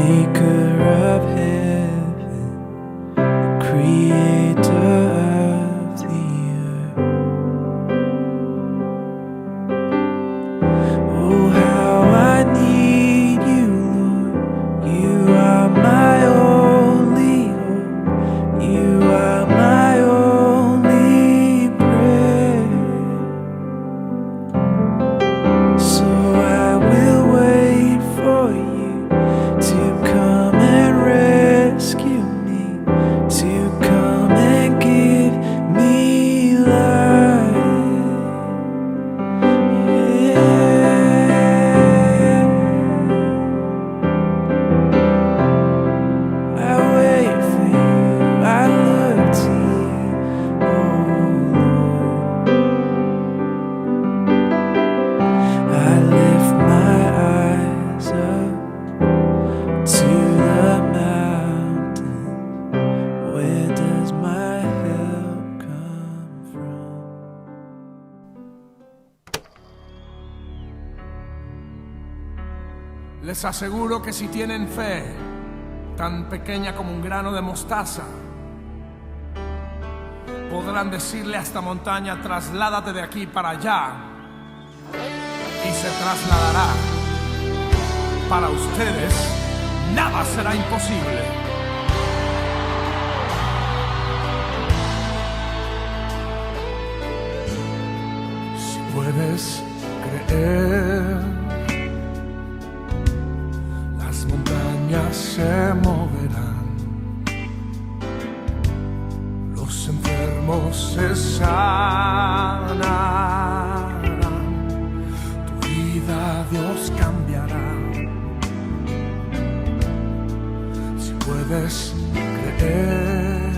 maker of heaven, the creator of the earth. Oh, how I need you, Lord. You are my only hope. You are my only prayer. So I will wait for you to come and rescue me, to come and give me life. Yeah. I wait for you, I look to you, oh Lord. I lift my eyes up to the mountain. Where does my help come from? Les aseguro que si tienen fe, tan pequeña como un grano de mostaza, podrán decirle a esta montaña: trasládate de aquí para allá, y se trasladará. Para ustedes, nada será imposible. Si puedes creer, las montañas se moverán, los enfermos se sanarán, tu vida Dios cambiará. Si puedes creer,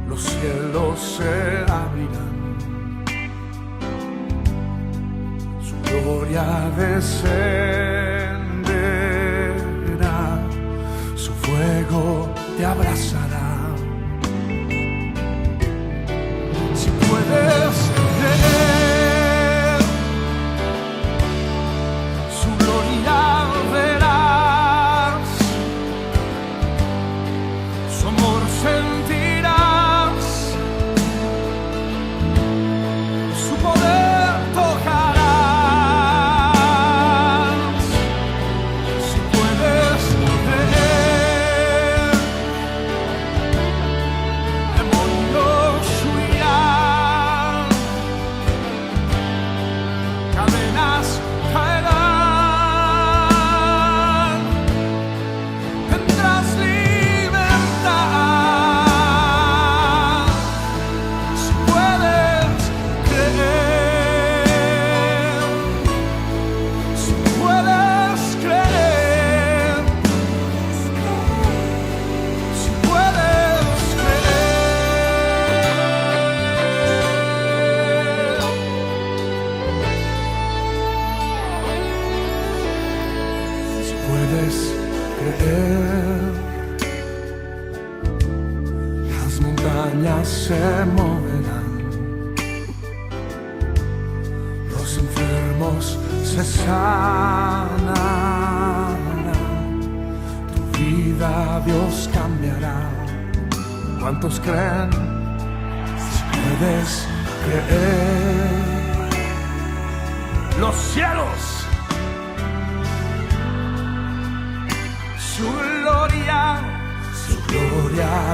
los cielos se abrirán, su gloria descenderá, su fuego te abrazará. Si puedes creer, su gloria verás, su amor sentirás, su poder tocarás. Si puedes creer, demonios huirán, cadenas caerán, tendrás libertad. Si puedes creer, si puedes creer, si puedes creer, si puedes creer, las montañas se moverán, los enfermos se sanarán, tu vida Dios cambiará. ¿Cuántos creen? Si puedes creer, los cielos, su gloria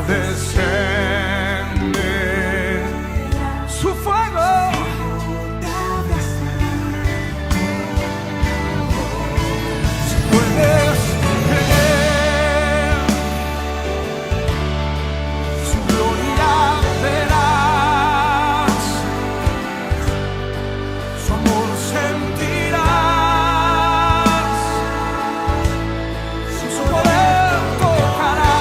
descende, su fuego si puedes creer, su gloria verás, su amor sentirás, su poder tocarás.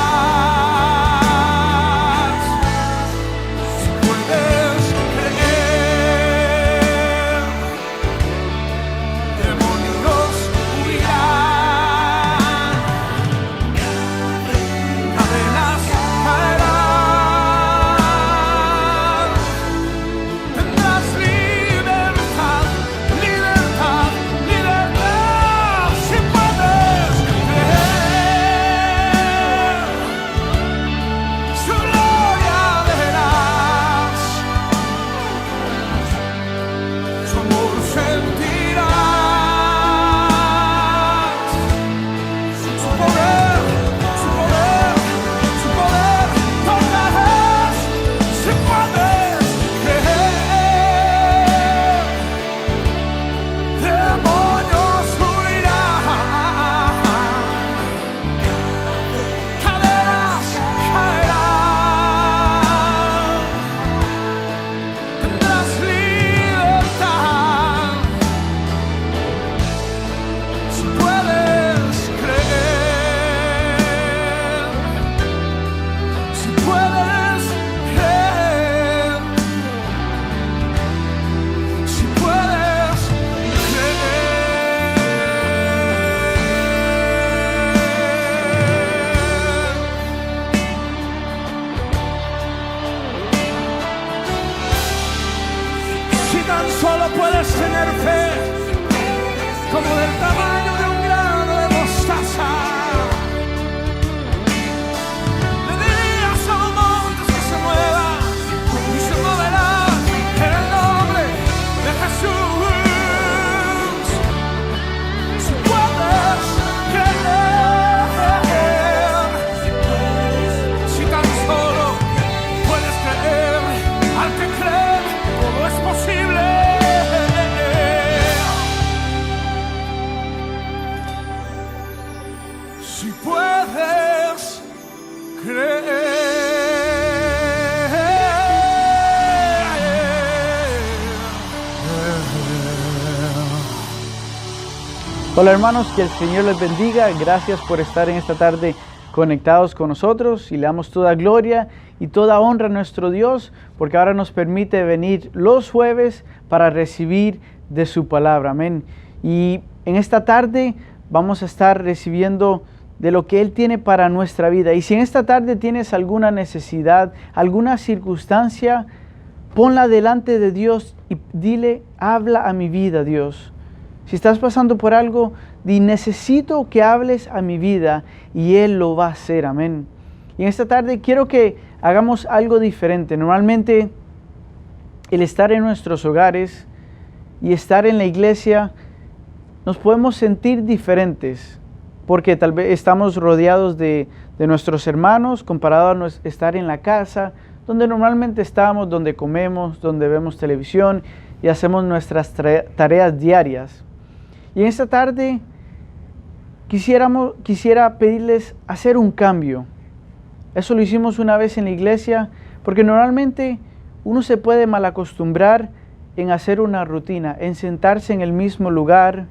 Si puedes Hola hermanos, que el Señor les bendiga. Gracias por estar en esta tarde conectados con nosotros y le damos toda gloria y toda honra a nuestro Dios porque ahora nos permite venir los jueves para recibir de su palabra. Amén. Y en esta tarde vamos a estar recibiendo de lo que Él tiene para nuestra vida. Y si en esta tarde tienes alguna necesidad, alguna circunstancia, ponla delante de Dios y dile, habla a mi vida, Dios. Si estás pasando por algo, di, necesito que hables a mi vida y Él lo va a hacer, amén. Y en esta tarde quiero que hagamos algo diferente. Normalmente el estar en nuestros hogares y estar en la iglesia, nos podemos sentir diferentes, porque tal vez estamos rodeados de nuestros hermanos comparado a estar en la casa, donde normalmente estamos, donde comemos, donde vemos televisión y hacemos nuestras tareas diarias. Y en esta tarde quisiera pedirles hacer un cambio. Eso lo hicimos una vez en la iglesia, porque normalmente uno se puede malacostumbrar en hacer una rutina, en sentarse en el mismo lugar,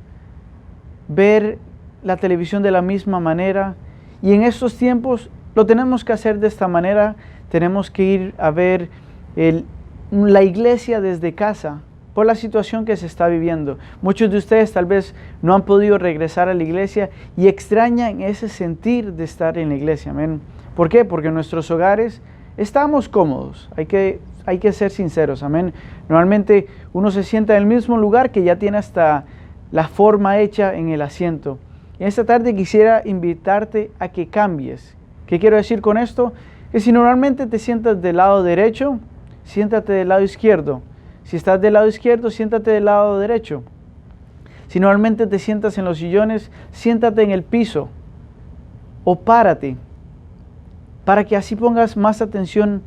ver la televisión de la misma manera. Y en estos tiempos lo tenemos que hacer de esta manera. Tenemos que ir a ver la iglesia desde casa, por la situación que se está viviendo. Muchos de ustedes tal vez no han podido regresar a la iglesia y extrañan ese sentir de estar en la iglesia. Amén. ¿Por qué? Porque en nuestros hogares estamos cómodos. Hay que ser sinceros. Amén. Normalmente uno se sienta en el mismo lugar que ya tiene hasta la forma hecha en el asiento. Y esta tarde quisiera invitarte a que cambies. ¿Qué quiero decir con esto? Que si normalmente te sientas del lado derecho, siéntate del lado izquierdo. Si estás del lado izquierdo, siéntate del lado derecho. Si normalmente te sientas en los sillones, siéntate en el piso o párate, para que así pongas más atención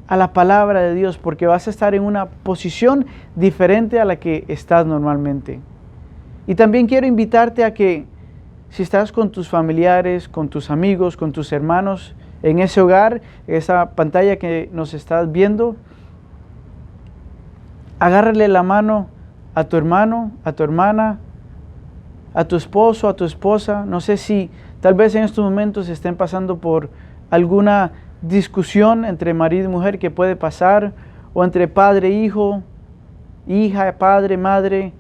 a la palabra de Dios, porque vas a estar en una posición diferente a la que estás normalmente. Y también quiero invitarte a que si estás con tus familiares, con tus amigos, con tus hermanos, en ese hogar, esa pantalla que nos estás viendo, agárrale la mano a tu hermano, a tu hermana, a tu esposo, a tu esposa. No sé si tal vez en estos momentos estén pasando por alguna discusión entre marido y mujer que puede pasar, o entre padre e hijo, hija, padre, madre.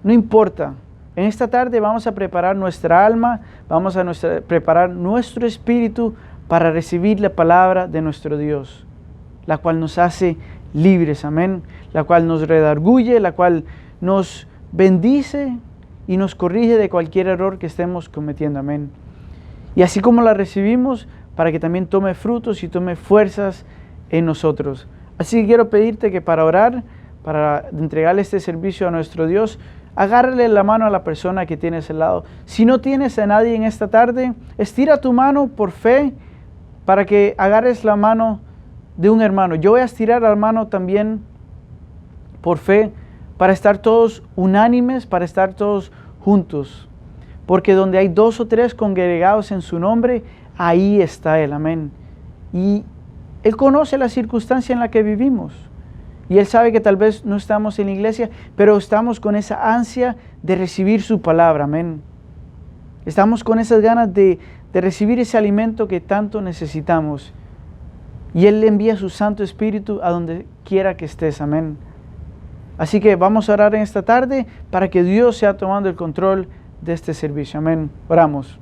No importa. En esta tarde vamos a preparar nuestra alma, vamos a preparar nuestro espíritu para recibir la palabra de nuestro Dios, la cual nos hace libres, amén, la cual nos redarguye, la cual nos bendice y nos corrige de cualquier error que estemos cometiendo, amén. Y así como la recibimos, para que también tome frutos y tome fuerzas en nosotros. Así que quiero pedirte que para orar, para entregarle este servicio a nuestro Dios, agárrale la mano a la persona que tienes al lado. Si no tienes a nadie en esta tarde, estira tu mano por fe para que agarres la mano de un hermano. Yo voy a estirar la mano también por fe para estar todos unánimes, para estar todos juntos. Porque donde hay 2 o 3 congregados en su nombre, ahí está Él, amén. Y Él conoce la circunstancia en la que vivimos. Y Él sabe que tal vez no estamos en la iglesia, pero estamos con esa ansia de recibir su palabra, amén. Estamos con esas ganas de recibir ese alimento que tanto necesitamos. Y Él le envía su Santo Espíritu a donde quiera que estés, amén. Así que vamos a orar en esta tarde para que Dios sea tomando el control de este servicio, amén. Oramos.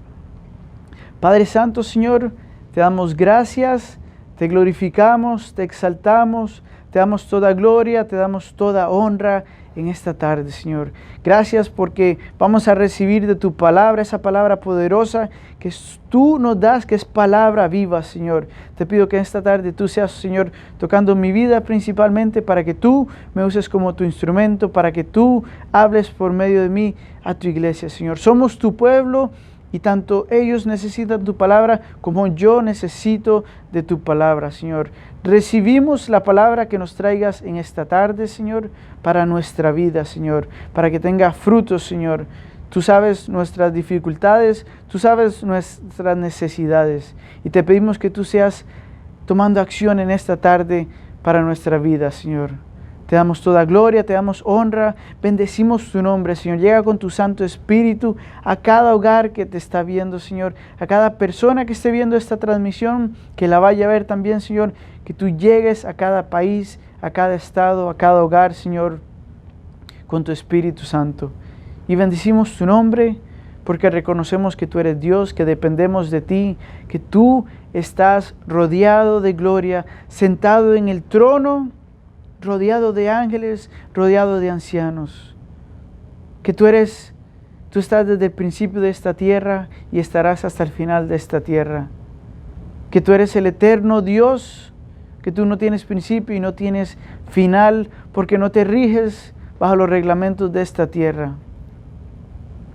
Padre Santo, Señor, te damos gracias, te glorificamos, te exaltamos, te damos toda gloria, te damos toda honra en esta tarde, Señor. Gracias porque vamos a recibir de tu palabra, esa palabra poderosa que tú nos das, que es palabra viva, Señor. Te pido que en esta tarde tú seas, Señor, tocando mi vida principalmente para que tú me uses como tu instrumento, para que tú hables por medio de mí a tu iglesia, Señor. Somos tu pueblo y tanto ellos necesitan tu palabra como yo necesito de tu palabra, Señor. Recibimos la palabra que nos traigas en esta tarde, Señor, para nuestra vida, Señor, para que tenga frutos, Señor. Tú sabes nuestras dificultades, tú sabes nuestras necesidades. Y te pedimos que tú seas tomando acción en esta tarde para nuestra vida, Señor. Te damos toda gloria, te damos honra, bendecimos tu nombre, Señor. Llega con tu Santo Espíritu a cada hogar que te está viendo, Señor. A cada persona que esté viendo esta transmisión, que la vaya a ver también, Señor. Que tú llegues a cada país, a cada estado, a cada hogar, Señor, con tu Espíritu Santo. Y bendecimos tu nombre porque reconocemos que tú eres Dios, que dependemos de ti, que tú estás rodeado de gloria, sentado en el trono, rodeado de ángeles, rodeado de ancianos. Que tú estás desde el principio de esta tierra y estarás hasta el final de esta tierra. Que tú eres el eterno Dios, que tú no tienes principio y no tienes final, porque no te riges bajo los reglamentos de esta tierra.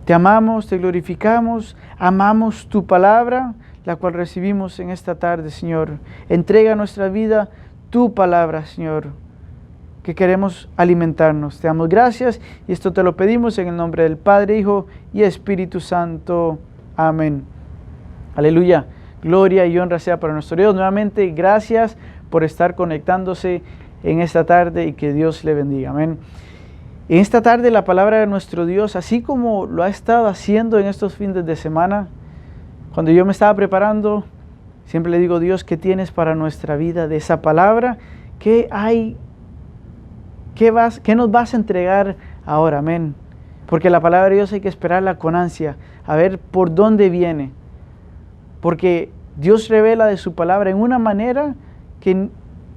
Te amamos, te glorificamos, amamos tu palabra, la cual recibimos en esta tarde, Señor. Entrega a nuestra vida tu palabra, Señor, que queremos alimentarnos. Te damos gracias y esto te lo pedimos en el nombre del Padre, Hijo y Espíritu Santo. Amén. Aleluya. Gloria y honra sea para nuestro Dios. Nuevamente, gracias por estar conectándose en esta tarde y que Dios le bendiga. Amén. En esta tarde la palabra de nuestro Dios, así como lo ha estado haciendo en estos fines de semana, cuando yo me estaba preparando, siempre le digo, Dios, ¿qué tienes para nuestra vida de esa palabra? ¿Qué hay? ¿Qué nos vas a entregar ahora? Amén. Porque la palabra de Dios hay que esperarla con ansia, a ver por dónde viene. Porque Dios revela de su palabra en una manera que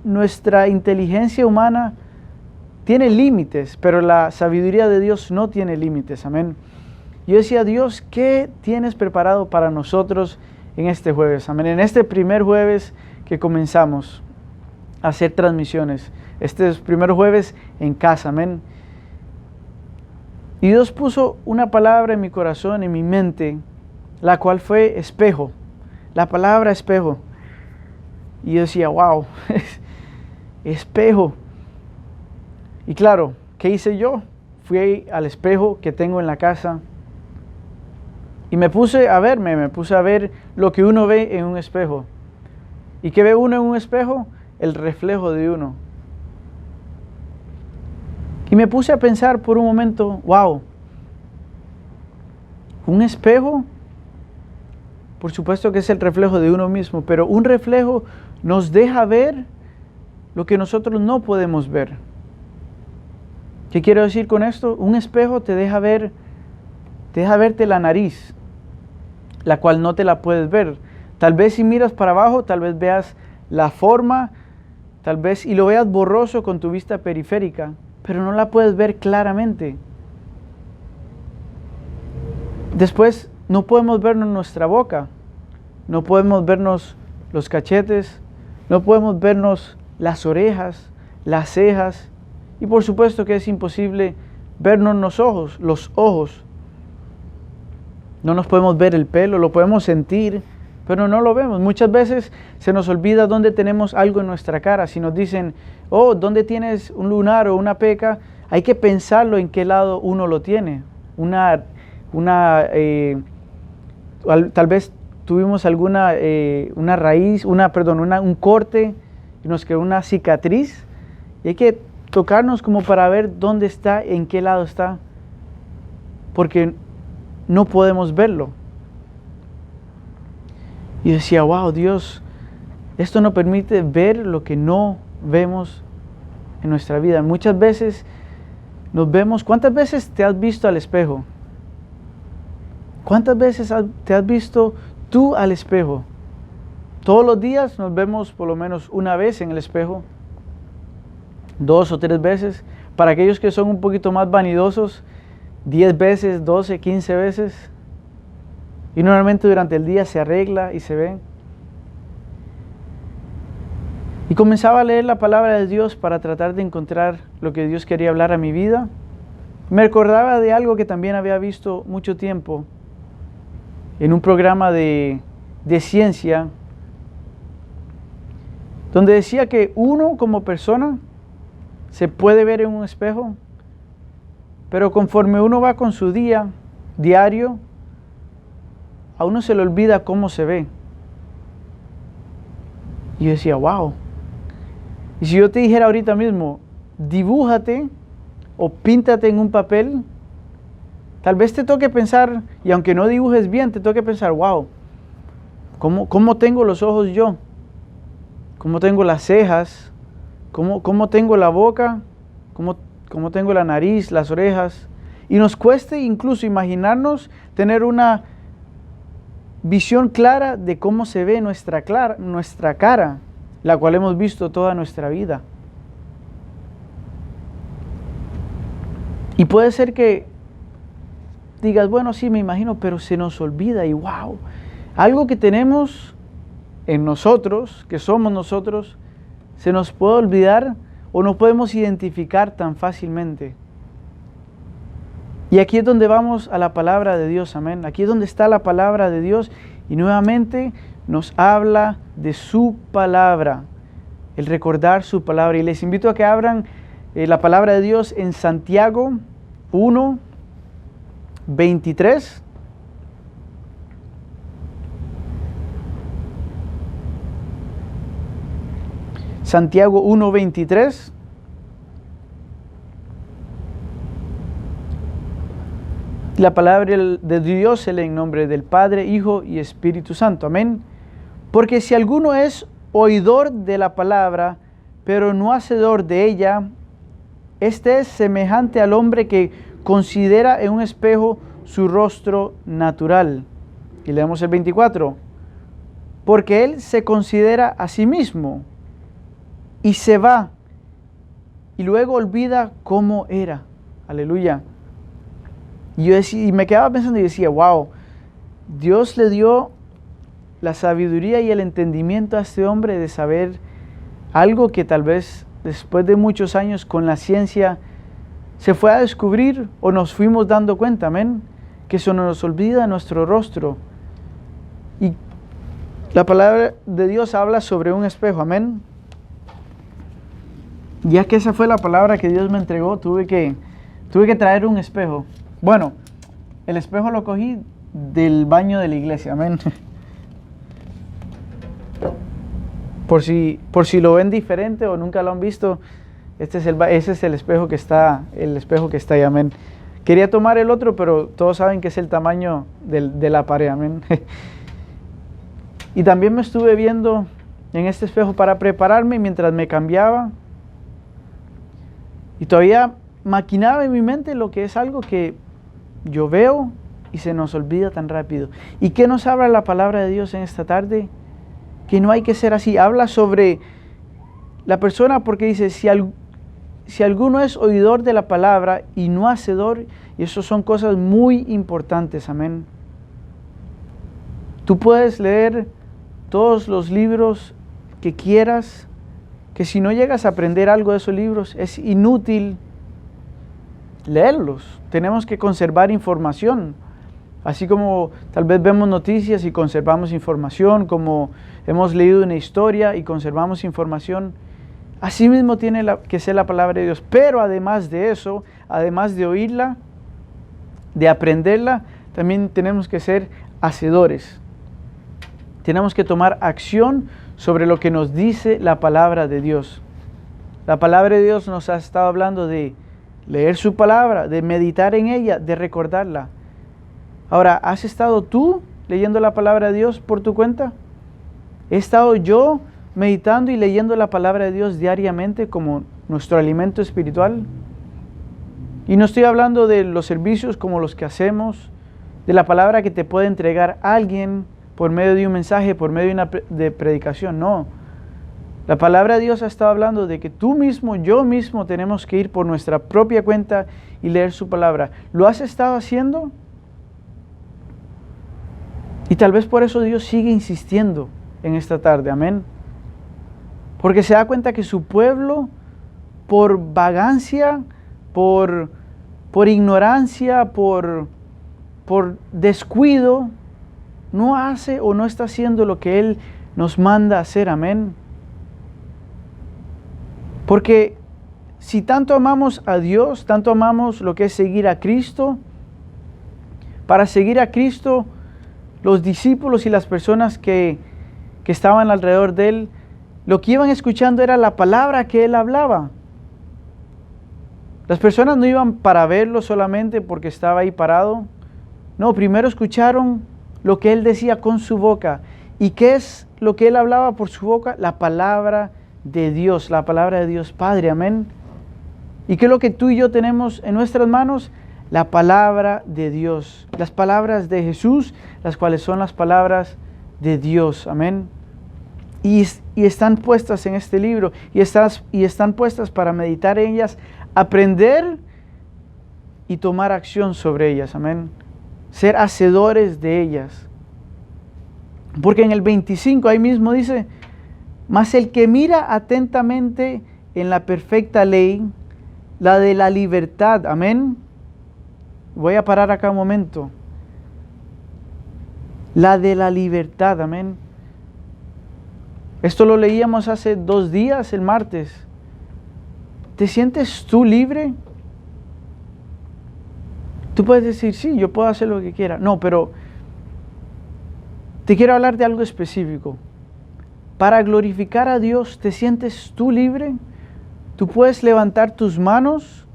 nuestra inteligencia humana tiene límites, pero la sabiduría de Dios no tiene límites. Amén. Yo decía, Dios, ¿qué tienes preparado para nosotros en este jueves? Amén. En este primer jueves que comenzamos a hacer transmisiones. Este es el primer jueves en casa. Amén. Y Dios puso una palabra en mi corazón, en mi mente, la cual fue espejo. La palabra espejo. Y yo decía, wow, espejo. Y claro, ¿qué hice yo? Fui al espejo que tengo en la casa y me puse a ver lo que uno ve en un espejo. ¿Y qué ve uno en un espejo? El reflejo de uno. Y me puse a pensar por un momento, wow, un espejo, por supuesto que es el reflejo de uno mismo, pero un reflejo nos deja ver lo que nosotros no podemos ver. ¿Qué quiero decir con esto? Un espejo te deja verte la nariz, la cual no te la puedes ver. Tal vez si miras para abajo, tal vez veas la forma, tal vez y lo veas borroso con tu vista periférica, pero no la puedes ver claramente. Después, no podemos vernos nuestra boca, no podemos vernos los cachetes, no podemos vernos las orejas, las cejas, y por supuesto que es imposible vernos los ojos. No nos podemos ver el pelo, lo podemos sentir, pero no lo vemos. Muchas veces se nos olvida dónde tenemos algo en nuestra cara. Si nos dicen, oh, ¿dónde tienes un lunar o una peca? Hay que pensarlo en qué lado uno lo tiene. Tal vez tuvimos una raíz, un corte, y nos quedó una cicatriz, y hay que tocarnos como para ver dónde está, en qué lado está, porque no podemos verlo. Y decía, wow, Dios, esto nos permite ver lo que no vemos en nuestra vida. Muchas veces nos vemos. ¿Cuántas veces te has visto al espejo? ¿Cuántas veces te has visto tú al espejo? Todos los días nos vemos por lo menos una vez en el espejo, 2 o 3 veces. Para aquellos que son un poquito más vanidosos, 10 veces, 12, 15 veces. Y normalmente durante el día se arregla y se ve. Y comenzaba a leer la palabra de Dios para tratar de encontrar lo que Dios quería hablar a mi vida. Me recordaba de algo que también había visto mucho tiempo en un programa de ciencia, donde decía que uno como persona se puede ver en un espejo, pero conforme uno va con su día, diario, a uno se le olvida cómo se ve. Y yo decía, wow. Y si yo te dijera ahorita mismo, dibújate o píntate en un papel, tal vez te toque pensar, y aunque no dibujes bien, te toque pensar, wow, ¿cómo tengo los ojos yo? ¿Cómo tengo las cejas? ¿Cómo tengo la boca? ¿Cómo tengo la nariz, las orejas? Y nos cueste incluso imaginarnos tener una visión clara de cómo se ve nuestra cara, la cual hemos visto toda nuestra vida. Y puede ser que digas, bueno, sí, me imagino, pero se nos olvida y wow, algo que tenemos en nosotros, que somos nosotros, se nos puede olvidar o no podemos identificar tan fácilmente. Y aquí es donde vamos a la palabra de Dios, amén. Aquí es donde está la palabra de Dios y nuevamente nos habla de su palabra, el recordar su palabra. Y les invito a que abran la palabra de Dios en Santiago 1, 23. Santiago 1, 23. La palabra de Dios se lee en nombre del Padre, Hijo y Espíritu Santo. Amén. Porque si alguno es oidor de la palabra, pero no hacedor de ella, este es semejante al hombre que considera en un espejo su rostro natural. Y leemos el 24. Porque él se considera a sí mismo y se va y luego olvida cómo era. Aleluya. Y me quedaba pensando y decía, wow, Dios le dio la sabiduría y el entendimiento a este hombre de saber algo que tal vez después de muchos años con la ciencia se fue a descubrir o nos fuimos dando cuenta, amén, que eso no nos olvida nuestro rostro. Y la palabra de Dios habla sobre un espejo, amén. Ya que esa fue la palabra que Dios me entregó, tuve que traer un espejo. Bueno, el espejo lo cogí del baño de la iglesia, amén. Por si lo ven diferente o nunca lo han visto, ese es el espejo que está ahí, amén. Quería tomar el otro, pero todos saben que es el tamaño de la pared, amén. Y también me estuve viendo en este espejo para prepararme mientras me cambiaba. Y todavía maquinaba en mi mente lo que es algo que yo veo y se nos olvida tan rápido. ¿Y qué nos habla la palabra de Dios en esta tarde? Que no hay que ser así. Habla sobre la persona porque dice, si alguno es oidor de la palabra y no hacedor, y eso son cosas muy importantes, amén. Tú puedes leer todos los libros que quieras, que si no llegas a aprender algo de esos libros, es inútil leerlos. Tenemos que conservar información. Así como tal vez vemos noticias y conservamos información, como hemos leído una historia y conservamos información, así mismo tiene que ser la palabra de Dios. Pero además de eso, además de oírla, de aprenderla, también tenemos que ser hacedores. Tenemos que tomar acción sobre lo que nos dice la palabra de Dios. La palabra de Dios nos ha estado hablando de leer su palabra, de meditar en ella, de recordarla. Ahora, ¿has estado tú leyendo la palabra de Dios por tu cuenta? ¿He estado yo meditando y leyendo la palabra de Dios diariamente como nuestro alimento espiritual? Y no estoy hablando de los servicios como los que hacemos, de la palabra que te puede entregar alguien por medio de un mensaje, por medio de predicación, no. La palabra de Dios ha estado hablando de que tú mismo, yo mismo tenemos que ir por nuestra propia cuenta y leer su palabra. ¿Lo has estado haciendo? Y tal vez por eso Dios sigue insistiendo en esta tarde, amén. Porque se da cuenta que su pueblo, por vagancia, por ignorancia, por descuido, no hace o no está haciendo lo que Él nos manda hacer, amén. Porque si tanto amamos a Dios, tanto amamos lo que es seguir a Cristo, para seguir a Cristo, los discípulos y las personas que estaban alrededor de Él, lo que iban escuchando era la palabra que Él hablaba. Las personas no iban para verlo solamente porque estaba ahí parado. No, primero escucharon lo que Él decía con su boca. ¿Y qué es lo que Él hablaba por su boca? La palabra de Dios, la palabra de Dios Padre, amén. ¿Y qué es lo que tú y yo tenemos en nuestras manos? La palabra de Dios, las palabras de Jesús, las cuales son las palabras de Dios, amén. Y están puestas en este libro, y están puestas para meditar en ellas, aprender y tomar acción sobre ellas, amén. Ser hacedores de ellas. Porque en el 25 ahí mismo dice, mas el que mira atentamente en la perfecta ley, la de la libertad, amén. Voy a parar acá un momento. La de la libertad, amén. Esto lo leíamos hace 2 días, el martes. ¿Te sientes tú libre? Tú puedes decir, sí, yo puedo hacer lo que quiera. No, pero te quiero hablar de algo específico. Para glorificar a Dios, ¿te sientes tú libre? Tú puedes levantar tus manos,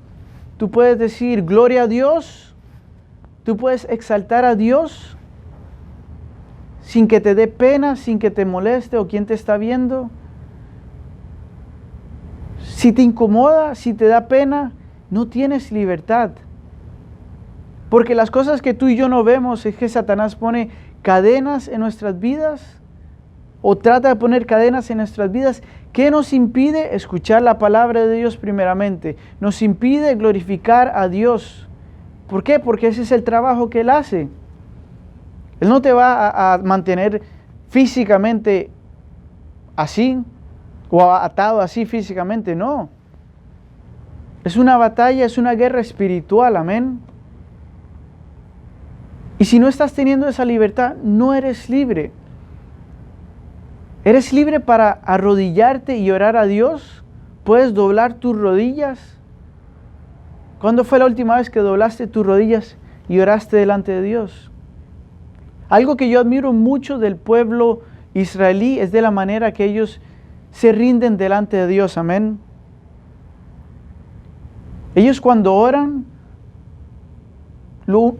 tú puedes decir gloria a Dios, tú puedes exaltar a Dios sin que te dé pena, sin que te moleste o quien te está viendo. Si te incomoda, si te da pena, no tienes libertad. Porque las cosas que tú y yo no vemos es que Satanás pone cadenas en nuestras vidas o trata de poner cadenas en nuestras vidas. ¿Qué nos impide escuchar la palabra de Dios primeramente? Nos impide glorificar a Dios. ¿Por qué? Porque ese es el trabajo que Él hace. Él no te va a mantener físicamente así o atado así físicamente, no. Es una batalla, es una guerra espiritual, amén. Y si no estás teniendo esa libertad, no eres libre. ¿Eres libre para arrodillarte y orar a Dios? ¿Puedes doblar tus rodillas? ¿Cuándo fue la última vez que doblaste tus rodillas y oraste delante de Dios? Algo que yo admiro mucho del pueblo israelí es de la manera que ellos se rinden delante de Dios, amén. Ellos cuando oran,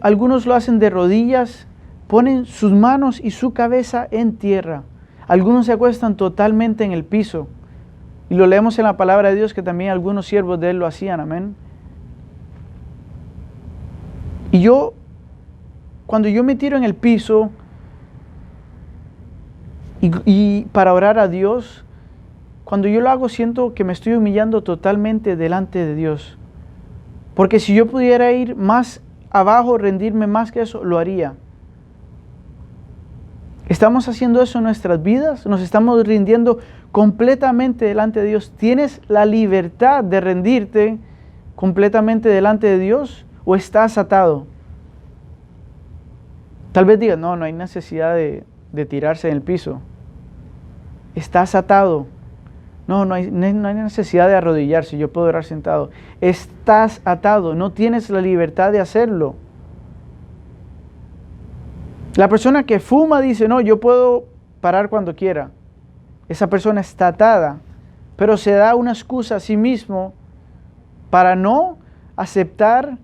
algunos lo hacen de rodillas, ponen sus manos y su cabeza en tierra. Algunos se acuestan totalmente en el piso. Y lo leemos en la palabra de Dios que también algunos siervos de Él lo hacían, amén. Y cuando yo me tiro en el piso y para orar a Dios, cuando yo lo hago siento que me estoy humillando totalmente delante de Dios. Porque si yo pudiera ir más abajo, rendirme más que eso, lo haría. ¿Estamos haciendo eso en nuestras vidas? ¿Nos estamos rindiendo completamente delante de Dios? ¿Tienes la libertad de rendirte completamente delante de Dios o estás atado? Tal vez digas, no hay necesidad de tirarse en el piso. Estás atado. No hay necesidad de arrodillarse, yo puedo orar sentado. Estás atado, no tienes la libertad de hacerlo. La persona que fuma dice, no, yo puedo parar cuando quiera. Esa persona está atada, pero se da una excusa a sí mismo para no aceptar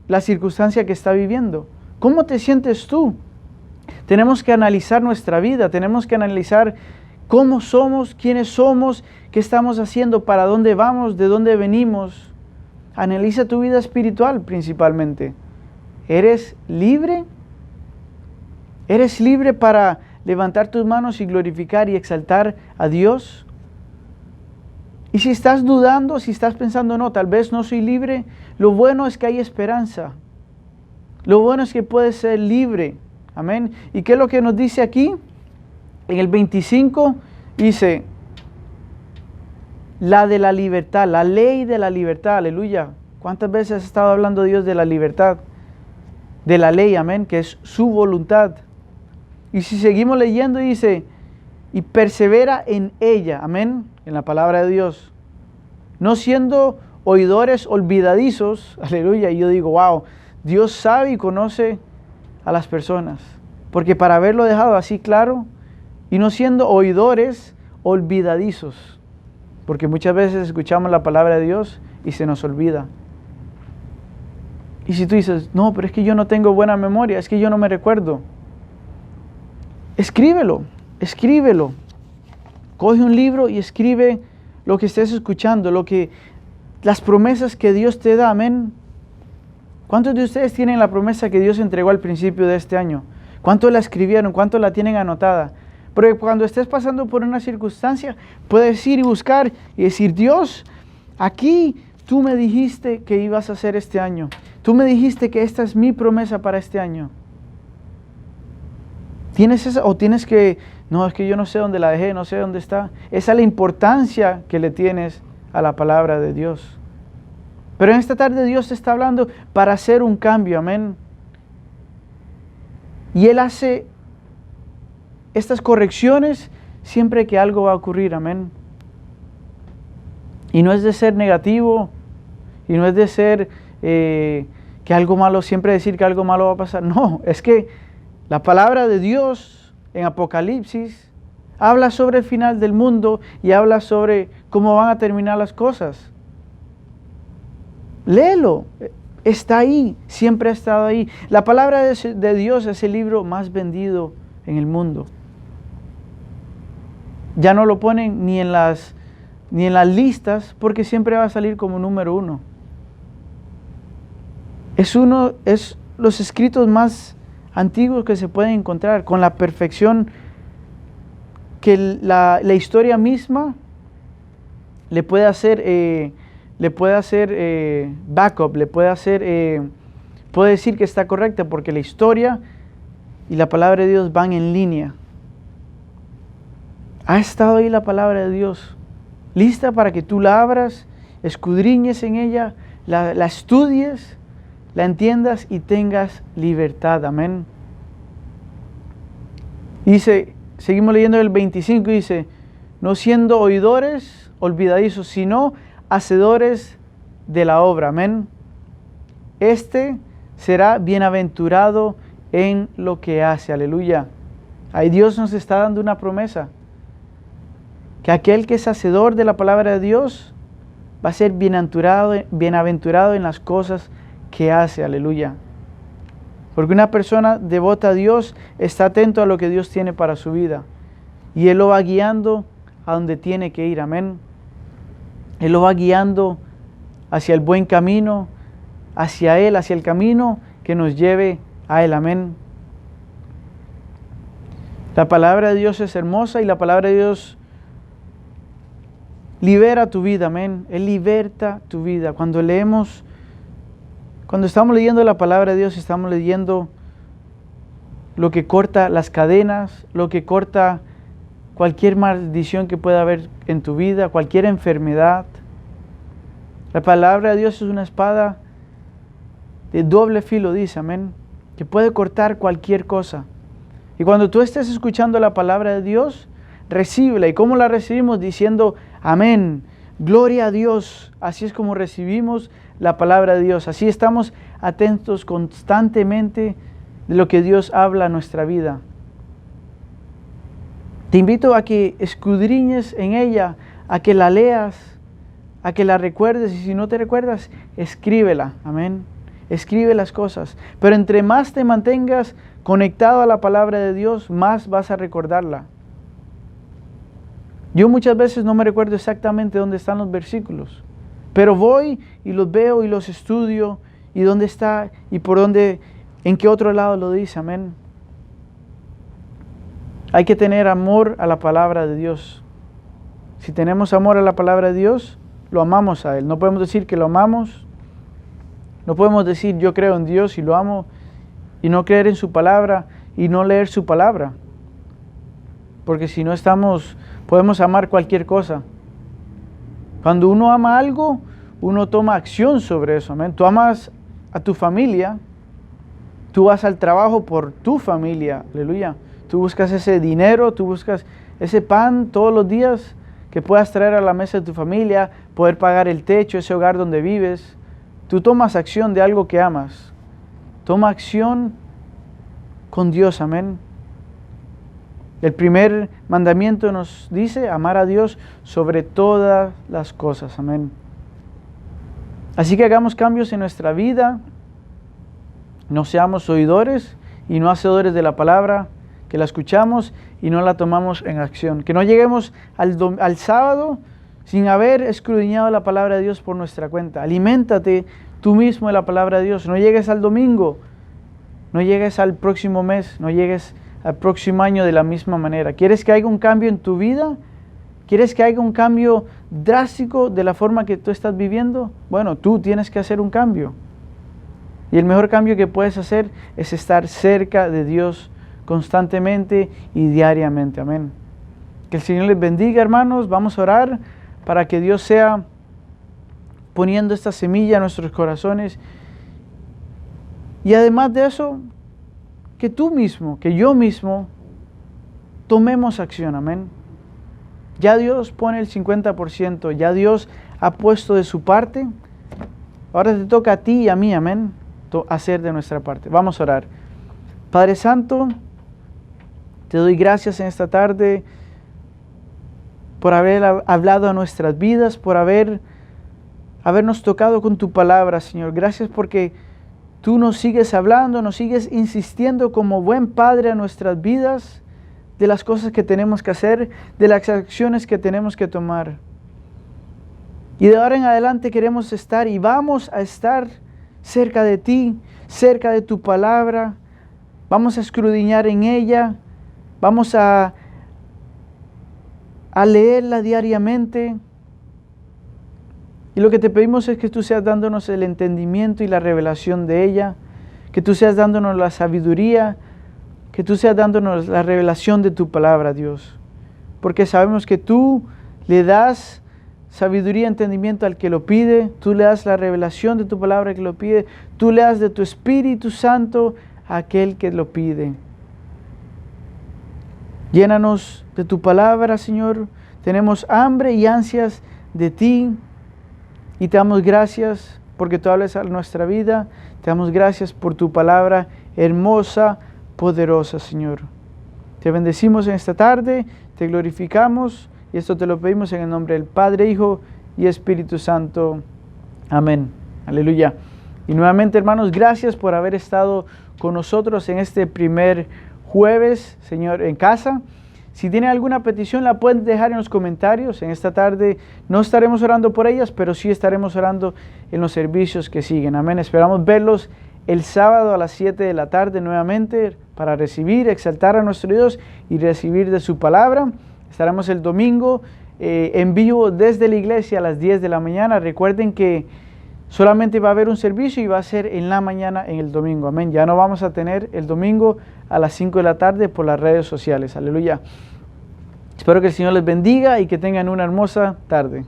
la circunstancia que está viviendo. ¿Cómo te sientes tú? Tenemos que analizar nuestra vida, tenemos que analizar cómo somos, quiénes somos, qué estamos haciendo, para dónde vamos, de dónde venimos. Analiza tu vida espiritual principalmente. ¿Eres libre? ¿Eres libre para levantar tus manos y glorificar y exaltar a Dios? Y si estás dudando, si estás pensando, no, tal vez no soy libre, lo bueno es que hay esperanza. Lo bueno es que puedes ser libre. Amén. ¿Y qué es lo que nos dice aquí? En el 25 dice, la de la libertad, la ley de la libertad, aleluya. ¿Cuántas veces has estado hablando Dios de la libertad? De la ley, amén, que es su voluntad. Y si seguimos leyendo dice, y persevera en ella, amén, en la palabra de Dios. No siendo oidores olvidadizos, aleluya. Y yo digo, wow, Dios sabe y conoce a las personas. Porque para haberlo dejado así claro, y no siendo oidores olvidadizos, porque muchas veces escuchamos la palabra de Dios y se nos olvida. Y si tú dices, no, pero es que yo no tengo buena memoria, es que yo no me recuerdo. Escríbelo. Coge un libro y escribe lo que estés escuchando, las promesas que Dios te da, amén. ¿Cuántos de ustedes tienen la promesa que Dios entregó al principio de este año? ¿Cuántos la escribieron? ¿Cuántos la tienen anotada? Porque cuando estés pasando por una circunstancia, puedes ir y buscar y decir, Dios, aquí tú me dijiste que ibas a hacer este año. Tú me dijiste que esta es mi promesa para este año. ¿Tienes esa? ¿O tienes que, no, es que yo no sé dónde la dejé, no sé dónde está? Esa es la importancia que le tienes a la palabra de Dios. Pero en esta tarde Dios te está hablando para hacer un cambio, amén. Y Él hace estas correcciones siempre que algo va a ocurrir, amén. Y no es de ser negativo, y no es de ser que algo malo, siempre decir que algo malo va a pasar. No, es que la palabra de Dios en Apocalipsis habla sobre el final del mundo y habla sobre cómo van a terminar las cosas. Léelo, está ahí, siempre ha estado ahí. La palabra de Dios es el libro más vendido en el mundo. Ya no lo ponen ni en las listas porque siempre va a salir como número 1. Es los escritos más antiguos que se pueden encontrar, con la perfección que la historia misma le puede hacer backup, puede decir que está correcta, porque la historia y la palabra de Dios van en línea. Ha estado ahí la palabra de Dios, lista para que tú la abras, escudriñes en ella, la estudies, la entiendas y tengas libertad, amén. Dice, seguimos leyendo el 25, dice, no siendo oidores olvidadizos, sino hacedores de la obra, amén. Este será bienaventurado en lo que hace, aleluya. Ahí Dios nos está dando una promesa, que aquel que es hacedor de la palabra de Dios va a ser bienaventurado en las cosas que hace, aleluya. Porque una persona devota a Dios está atento a lo que Dios tiene para su vida, y Él lo va guiando a donde tiene que ir, amén. Él lo va guiando hacia el buen camino, hacia Él, hacia el camino que nos lleve a Él, amén. La palabra de Dios es hermosa y la palabra de Dios libera tu vida, amén. Él liberta tu vida. Cuando estamos leyendo la palabra de Dios, estamos leyendo lo que corta las cadenas, lo que corta cualquier maldición que pueda haber en tu vida, cualquier enfermedad. La palabra de Dios es una espada de doble filo, dice, amén, que puede cortar cualquier cosa. Y cuando tú estés escuchando la palabra de Dios, recíbela. ¿Y cómo la recibimos? Diciendo, amén, gloria a Dios. Así es como recibimos la palabra de Dios. Así estamos atentos constantemente de lo que Dios habla a nuestra vida. Te invito a que escudriñes en ella, a que la leas, a que la recuerdes, y si no te recuerdas, escríbela, amén. Escribe las cosas. Pero entre más te mantengas conectado a la palabra de Dios, más vas a recordarla. Yo muchas veces no me recuerdo exactamente dónde están los versículos, pero voy y los veo y los estudio, y dónde está y por dónde, en qué otro lado lo dice, amén. Hay que tener amor a la palabra de Dios. Si tenemos amor a la palabra de Dios, lo amamos a Él. No podemos decir que lo amamos, no podemos decir yo creo en Dios y lo amo, y no creer en su palabra y no leer su palabra. Porque si no podemos amar cualquier cosa. Cuando uno ama algo, uno toma acción sobre eso, amén. Tú amas a tu familia, tú vas al trabajo por tu familia, aleluya. Tú buscas ese dinero, tú buscas ese pan todos los días que puedas traer a la mesa de tu familia, poder pagar el techo, ese hogar donde vives. Tú tomas acción de algo que amas. Toma acción con Dios, amén. El primer mandamiento nos dice amar a Dios sobre todas las cosas, amén. Así que hagamos cambios en nuestra vida, no seamos oidores y no hacedores de la palabra, que la escuchamos y no la tomamos en acción. Que no lleguemos al sábado sin haber escudriñado la palabra de Dios por nuestra cuenta. Aliméntate tú mismo de la palabra de Dios. No llegues al domingo, no llegues al próximo mes, no llegues al próximo año de la misma manera. ¿Quieres que haya un cambio en tu vida? ¿Quieres que haya un cambio drástico de la forma que tú estás viviendo? Bueno, tú tienes que hacer un cambio. Y el mejor cambio que puedes hacer es estar cerca de Dios constantemente y diariamente. Amén. Que el Señor les bendiga, hermanos. Vamos a orar para que Dios sea poniendo esta semilla en nuestros corazones. Y además de eso, que tú mismo, que yo mismo, tomemos acción. Amén. Ya Dios pone el 50%, ya Dios ha puesto de su parte. Ahora te toca a ti y a mí, amén, hacer de nuestra parte. Vamos a orar. Padre Santo, te doy gracias en esta tarde por haber hablado a nuestras vidas, por habernos tocado con tu palabra, Señor. Gracias porque tú nos sigues hablando, nos sigues insistiendo como buen Padre a nuestras vidas, de las cosas que tenemos que hacer, de las acciones que tenemos que tomar. Y de ahora en adelante queremos estar y vamos a estar cerca de ti, cerca de tu palabra. Vamos a escudriñar en ella, vamos a leerla diariamente. Y lo que te pedimos es que tú seas dándonos el entendimiento y la revelación de ella, que tú seas dándonos la sabiduría, que tú seas dándonos la revelación de tu palabra, Dios. Porque sabemos que tú le das sabiduría y entendimiento al que lo pide, tú le das la revelación de tu palabra al que lo pide, tú le das de tu Espíritu Santo a aquel que lo pide. Llénanos de tu palabra, Señor. Tenemos hambre y ansias de ti. Y te damos gracias porque tú hablas a nuestra vida. Te damos gracias por tu palabra hermosa, poderosa, Señor. Te bendecimos en esta tarde, te glorificamos y esto te lo pedimos en el nombre del Padre, Hijo y Espíritu Santo. Amén. Aleluya. Y nuevamente, hermanos, gracias por haber estado con nosotros en este primer jueves, Señor, en casa. Si tienen alguna petición, la pueden dejar en los comentarios. En esta tarde no estaremos orando por ellas, pero sí estaremos orando en los servicios que siguen. Amén. Esperamos verlos el sábado a las 7 de la tarde nuevamente para recibir, exaltar a nuestro Dios y recibir de su palabra. Estaremos el domingo en vivo desde la iglesia a las 10 de la mañana. Recuerden que solamente va a haber un servicio y va a ser en la mañana en el domingo. Amén. Ya no vamos a tener el domingo a las 5 de la tarde por las redes sociales. Aleluya. Espero que el Señor les bendiga y que tengan una hermosa tarde.